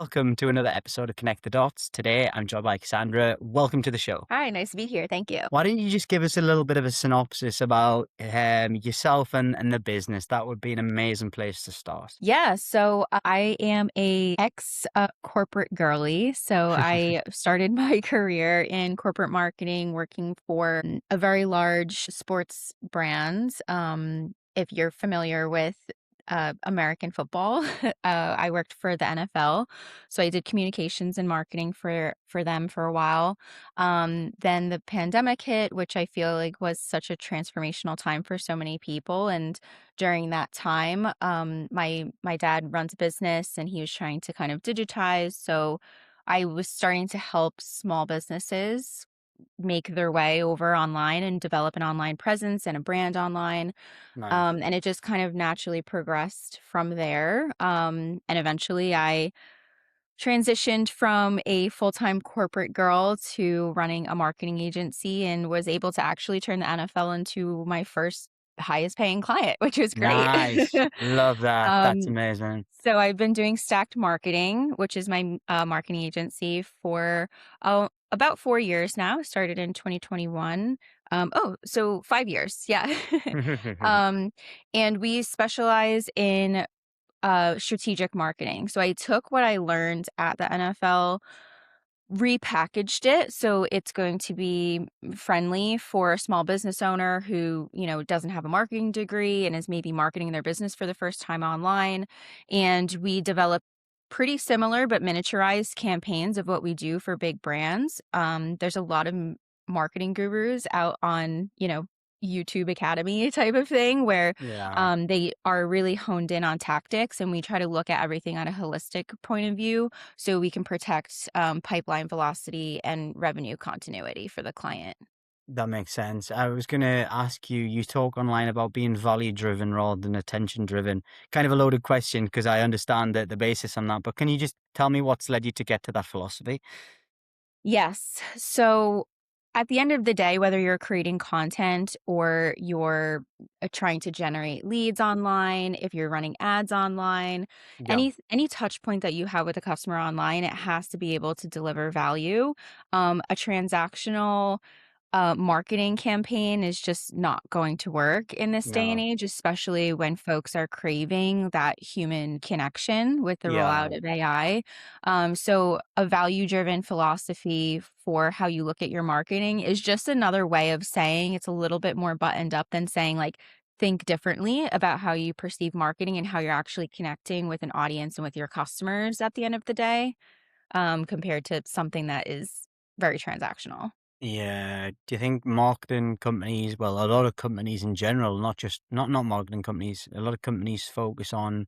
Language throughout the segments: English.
Welcome to another episode of Connect the Dots. Today, I'm joined by Cassandra. Welcome to the show. Hi, nice to be here. Thank you. Why don't you just give us a little bit of a synopsis about yourself and the business? That would be an amazing place to start. Yeah, so I am a ex corporate girly. So I started my career in corporate marketing, working for a very large sports brand. If you're familiar with American football, I worked for the NFL, so I did communications and marketing for them for a while. Then the pandemic hit, which I feel like was such a transformational time for so many people, and during that time, my dad runs a business and he was trying to kind of digitize. So I was starting to help small businesses make their way over online and develop an online presence and a brand online. Nice. And it just kind of naturally progressed from there. And eventually I transitioned from a full-time corporate girl to running a marketing agency and was able to actually turn the NFL into my first highest paying client, which was great. Nice. Love that. That's Um, amazing. so I've been doing Stacked Marketing, which is my marketing agency for about 4 years now. Started in 2021. So 5 years, yeah. um, and we specialize in strategic marketing. So I took what I learned at the NFL, repackaged it so it's going to be friendly for a small business owner who, doesn't have a marketing degree and is maybe marketing their business for the first time online. And we develop pretty similar but miniaturized campaigns of what we do for big brands. There's a lot of marketing gurus out on, YouTube Academy type of thing where Yeah. they are really honed in on tactics, and we try to look at everything on a holistic point of view so we can protect pipeline velocity and revenue continuity for the client. That makes sense. I was going to ask you, you talk online about being value driven rather than attention driven. Kind of a loaded question because I understand the basis on that, but can you just tell me what's led you to get to that philosophy? Yes. So at the end of the day, whether you're creating content or you're trying to generate leads online, if you're running ads online, Yeah. any touch point that you have with a customer online, it has to be able to deliver value. A transactional marketing campaign is just not going to work in this day and No. age, especially when folks are craving that human connection with the Yeah. rollout of AI. So, a value driven philosophy for how you look at your marketing is just another way of saying it's a little bit more buttoned up than saying, like, think differently about how you perceive marketing and how you're actually connecting with an audience and with your customers at the end of the day, compared to something that is very transactional. Yeah. Do you think marketing companies, well, a lot of companies in general, not just not marketing companies, a lot of companies focus on,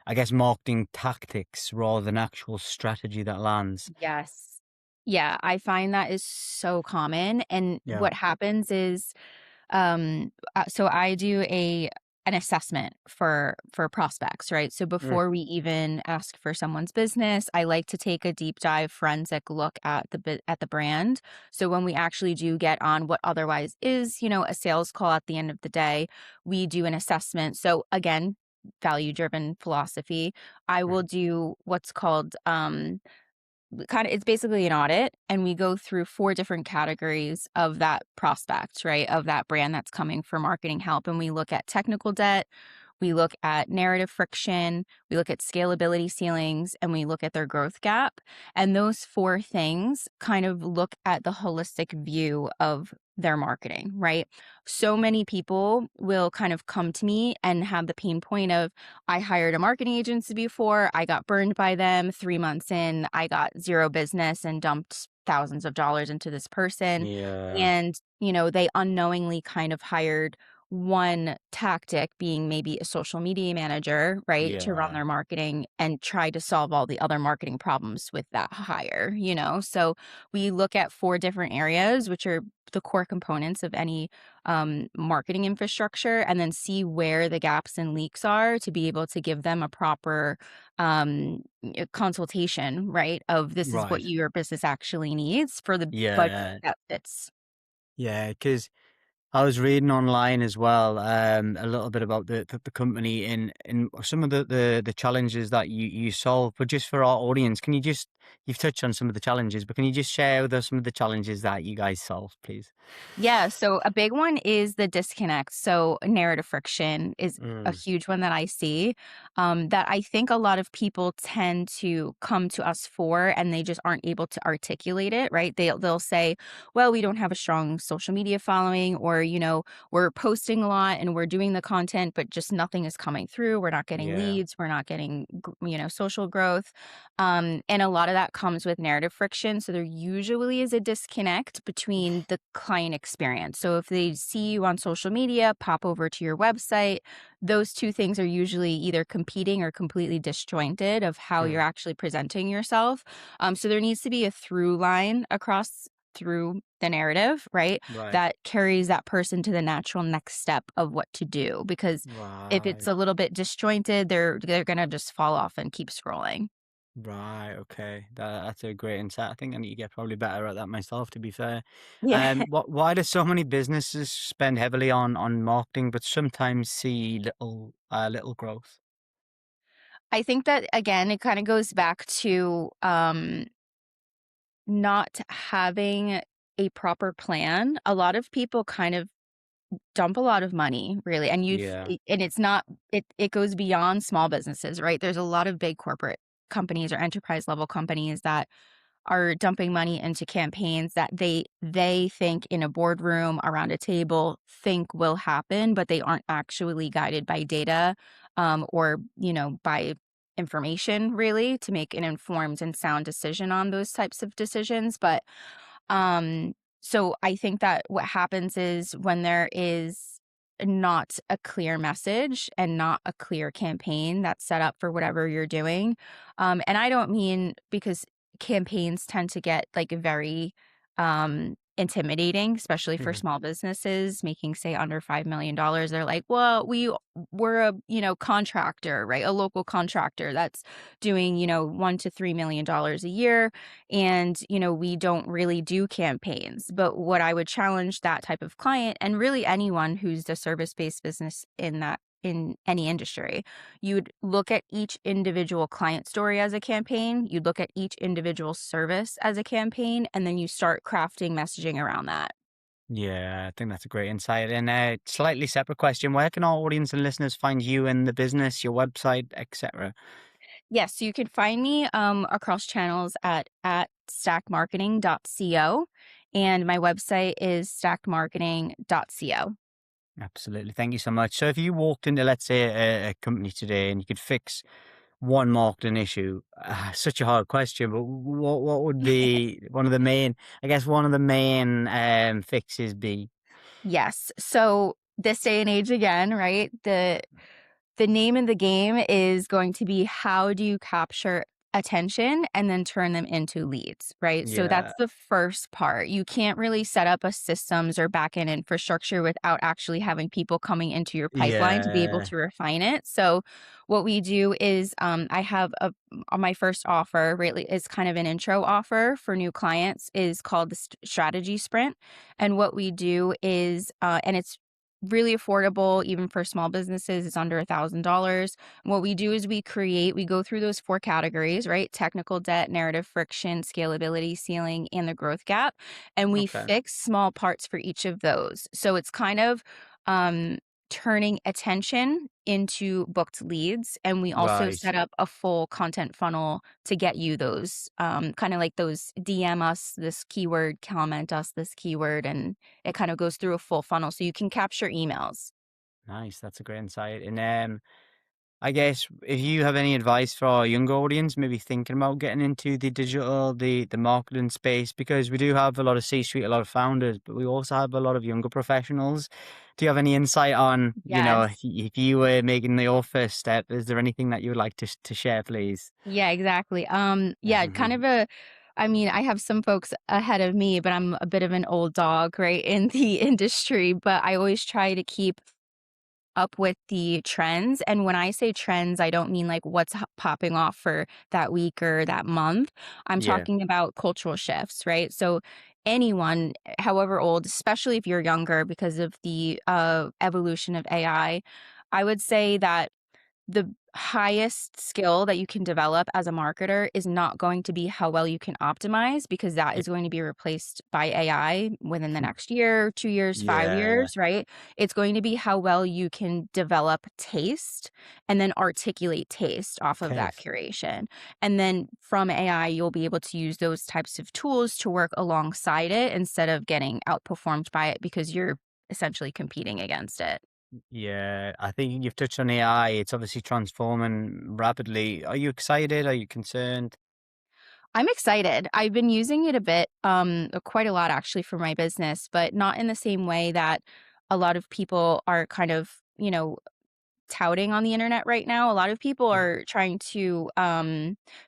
I guess, marketing tactics rather than actual strategy that lands. Yes. Yeah, I find that is so common, and Yeah. what happens is, so I do an assessment for prospects, right? So Mm. before we even ask for someone's business, I like to take a deep dive forensic look at at the brand. So when we actually do get on what otherwise is, a sales call at the end of the day, we do an assessment. So again, value driven philosophy. I will Mhm. do what's called kind of it's basically an audit, and we go through 4 different categories of that prospect, right? Of that brand that's coming for marketing help, and we look at technical debt, we look at narrative friction, we look at scalability ceilings, and we look at their growth gap. And those 4 things kind of look at the holistic view of their marketing, right? So many people will kind of come to me and have the pain point of, I hired a marketing agency before, I got burned by them. 3 months in, I got 0 business and dumped thousands of dollars into this person. Yeah. And, they unknowingly kind of hired one tactic, being maybe a social media manager, right, to run Yeah. their marketing and try to solve all the other marketing problems with that hire. So we look at 4 different areas, which are the core components of any marketing infrastructure, and then see where the gaps and leaks are to be able to give them a proper consultation, right? Of this is what Right. your business actually needs for the budget Yeah. that fits. Yeah. Because I was reading online as well, a little bit about the company and some of the challenges that you solve. But just for our audience, can you just you've touched on some of the challenges, but can you just share with us some of the challenges that you guys solve, please? Yeah, so a big one is the disconnect. So narrative friction is a Mm, huge one that I see, that I think a lot of people tend to come to us for, and they just aren't able to articulate it, right? They'll say, "Well, we don't have a strong social media following," or "We're posting a lot and we're doing the content, but just nothing is coming through. We're not getting yeah. leads. We're not getting social growth." And a lot of that comes with narrative friction. So there usually is a disconnect between the client experience. So if they see you on social media, pop over to your website, those two things are usually either competing or completely disjointed of how you're Mm, actually presenting yourself. So there needs to be a through line across through the narrative, right? right. That carries that person to the natural next step of what to do. Because if it's Right. a little bit disjointed, they're gonna just fall off and keep scrolling. Right. Okay. That's a great insight. I think I need to get probably better at that myself, to be fair. Yeah. Why do so many businesses spend heavily on marketing, but sometimes see little growth? I think that again, it kind of goes back to not having a proper plan. A lot of people kind of dump a lot of money, really, and Yeah. and it's not it goes beyond small businesses, right? There's a lot of big corporate companies or enterprise level companies that are dumping money into campaigns that they think in a boardroom around a table think will happen, but they aren't actually guided by data, or by information really to make an informed and sound decision on those types of decisions. But um, so I think that what happens is when there is not a clear message and not a clear campaign that's set up for whatever you're doing. And I don't mean because campaigns tend to get like very intimidating, especially for small businesses making say under $5 million. They're like, well, we're a contractor, right? A local contractor that's doing $1 to $3 million a year, and we don't really do campaigns. But what I would challenge that type of client, and really anyone who's a service-based business in any industry, you'd look at each individual client story as a campaign, you'd look at each individual service as a campaign, and then you start crafting messaging around that. Yeah, I think that's a great insight. And a slightly separate question: where can our audience and listeners find you and the business, your website, etc.? Yes, so you can find me across channels at stackmarketing.co, and my website is stackedmarketing.co. Absolutely. Thank you so much. So, if you walked into, let's say, a company today and you could fix one marketing issue, such a hard question, but what would be one of the main, I guess, one of the main fixes be? Yes. So this day and age again, right? The name of the game is going to be how do you capture attention and then turn them into leads, right? So Yeah. that's the first part. You can't really set up a systems or backend infrastructure without actually having people coming into your pipeline to be able Yeah. to refine it. So what we do is I have my first offer really is kind of an intro offer for new clients is called the strategy sprint. And what we do is and it's really affordable even for small businesses. It's under $1,000. What we do is we go through those four categories, right? Technical debt, narrative friction, scalability ceiling, and the growth gap, and we Okay. fix small parts for each of those. So it's kind of um turning attention into booked leads, and we also Right. set up a full content funnel to get you those kind of like those DM us this keyword, comment us this keyword, and it kind of goes through a full funnel so you can capture emails. Nice. That's a great insight. And I guess if you have any advice for our younger audience, maybe thinking about getting into the digital, the marketing space, because we do have a lot of C-suite, a lot of founders, but we also have a lot of younger professionals. Do you have any insight on, Yes. if you were making your first step, is there anything that you would like to share, please? Yeah, exactly. Yeah, kind of I mean, I have some folks ahead of me, but I'm a bit of an old dog, right, in the industry, but I always try to keep up with the trends. And when I say trends, I don't mean like what's popping off for that week or that month. I'm Yeah. talking about cultural shifts, right? So anyone, however old, especially if you're younger because of the evolution of I would say that the highest skill that you can develop as a marketer is not going to be how well you can optimize, because that Yeah. is going to be replaced by AI within the next year, 2 years, 5 Yeah. years, right? It's going to be how well you can develop taste and then articulate taste off of Okay. that curation. And then from AI, you'll be able to use those types of tools to work alongside it instead of getting outperformed by it because you're essentially competing against it. Yeah, I think you've touched on AI. It's obviously transforming rapidly. Are you excited? Are you concerned? I'm excited. I've been using it a bit, quite a lot actually for my business, but not in the same way that a lot of people are kind of, touting on the internet right now. A lot of people Yeah. are trying to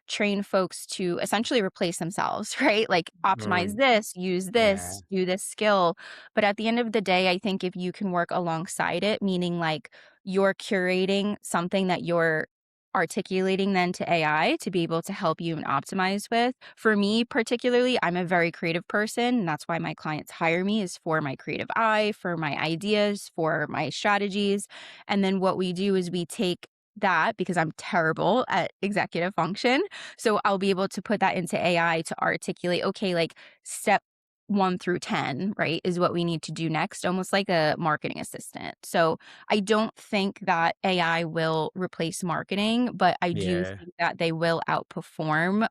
train folks to essentially replace themselves, right? Like optimize Right. this, use Yeah. this, do this skill. But at the end of the day, I think if you can work alongside it, meaning like you're curating something that you're articulating then to AI to be able to help you and optimize with. For me particularly, I'm a very creative person, and that's why my clients hire me is for my creative eye, for my ideas, for my strategies. And then what we do is we take that because I'm terrible at executive function. So I'll be able to put that into AI to articulate, okay, like step 1 through 10, right, is what we need to do next, almost like a marketing assistant. So I don't think that AI will replace marketing, but I do Yeah. think that they will outperform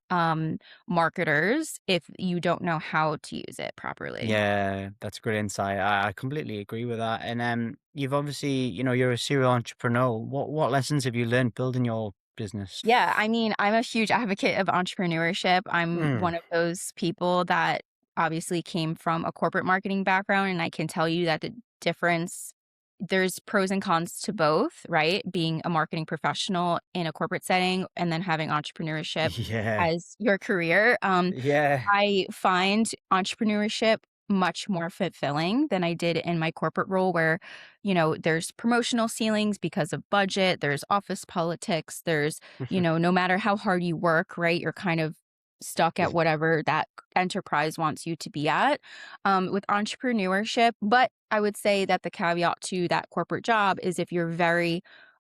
marketers if you don't know how to use it properly. Yeah, that's great insight. I completely agree with that. And you've obviously, you're a serial entrepreneur. What lessons have you learned building your business? Yeah, I mean, I'm a huge advocate of entrepreneurship. I'm Mm. one of those people that obviously came from a corporate marketing background, and I can tell you that the difference there's pros and cons to both, right? Being a marketing professional in a corporate setting and then having entrepreneurship Yeah. as your career. Yeah. I find entrepreneurship much more fulfilling than I did in my corporate role where, there's promotional ceilings because of budget, there's office politics, there's, no matter how hard you work, right, you're kind of stuck at whatever that enterprise wants you to be at. With entrepreneurship, but I would say that the caveat to that corporate job is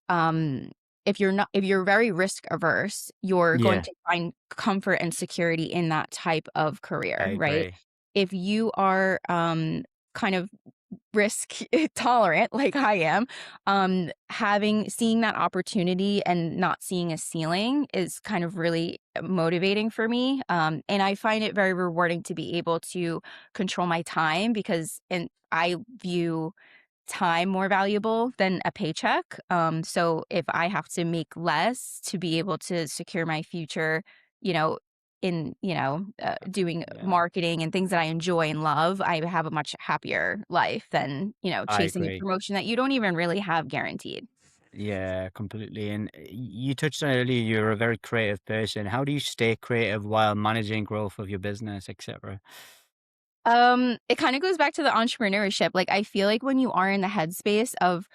um, if you're very risk averse, you're going Yeah, to find comfort and security in that type of I career, right? agree. If you are, kind of risk tolerant like I am, seeing that opportunity and not seeing a ceiling is kind of really motivating for me. And I find it very rewarding to be able to control my time because and I view time more valuable than a paycheck. So if I have to make less to be able to secure my future, you know, doing Yeah, marketing and things that I enjoy and love, I have a much happier life than, I chasing a agree. promotion that you don't even really have guaranteed. Yeah, completely. And you touched on it earlier, you're a very creative person. How do you stay creative while managing growth of your business, etc.? It kind of goes back to the entrepreneurship. Like I feel like when you are in the headspace of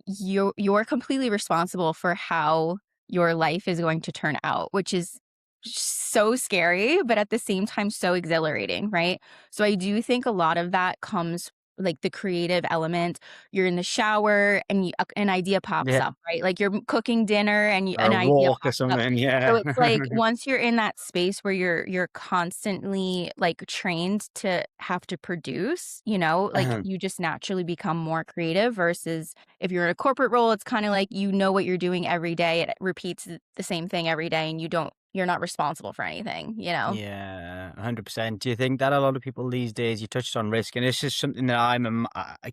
you're completely responsible for how your life is going to turn out, which is so scary, but at the same time so exhilarating, right? So I do think a lot of that comes like the creative element. You're in the shower and an idea pops Yeah, up, right? Like you're cooking dinner and or an a idea walk or pops up. something. So Yeah. it's like once you're in that space where you're constantly like trained to have to produce, like you just naturally become more creative versus if you're in a corporate role, it's kind of like you know what you're doing every day. It repeats the same thing every day and you're not responsible for anything. Yeah, 100%. Do you think that a lot of people these days, you touched on risk, and it's just something that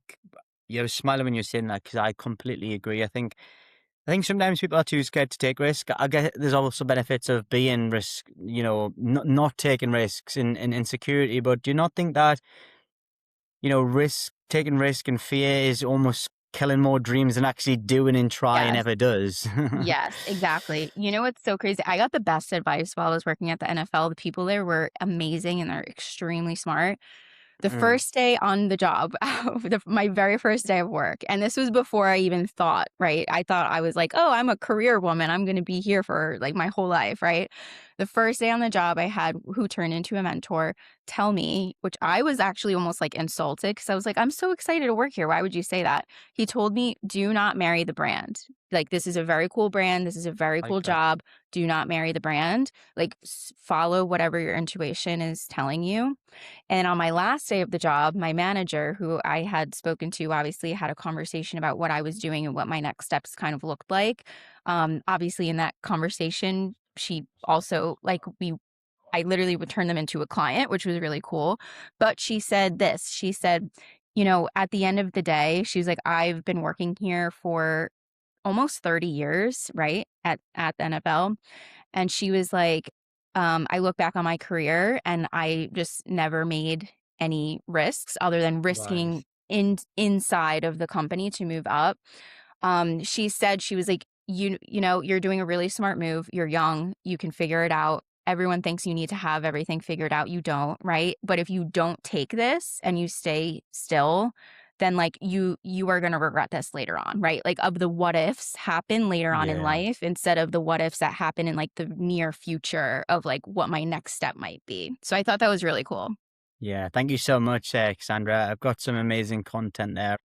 you're smiling when you're saying that because I completely agree. I think sometimes people are too scared to take risk. I guess there's also benefits of being risk, not taking risks in insecurity. But do you not think that, taking risk and fear is almost killing more dreams than actually doing and trying Yes. ever does? Yes, exactly. You know what's so crazy? I got the best advice while I was working at the NFL. The people there were amazing and they're extremely smart. The Mm. first day on the job, my very first day of work, and this was before I even thought, right? I thought I was like, "Oh, I'm a career woman. I'm gonna be here for, like, my whole life," right? the first day on the job, I had who turned into a mentor tell me, which I was actually almost like insulted because I was like, I'm so excited to work here. Why would you say that? He told me, do not marry the brand. Like, this is a very cool brand. This is a very Like cool that. job. Do not marry the brand. Like, follow whatever your intuition is telling you. And on my last day of the job, my manager, who I had spoken to, obviously had a conversation about what I was doing and what my next steps kind of looked like. Obviously, in that conversation, she also, like, I literally would turn them into a client, which was really cool. But she said this, she said, at the end of the day, she was like, I've been working here for almost 30 years, right? At the NFL. And she was like, I look back on my career and I just never made any risks other than risking Right. inside of the company to move up. She said, she was like, you're doing a really smart move. You're young. You can figure it out. Everyone thinks you need to have everything figured out. You don't, right? But if you don't take this and you stay still, then like you are going to regret this later on, right? Like, of the what ifs happen later on in Yeah. life instead of the what ifs that happen in like the near future of like what my next step might be. So I thought that was really cool. Yeah. Thank you so much, Cassandra. I've got some amazing content there.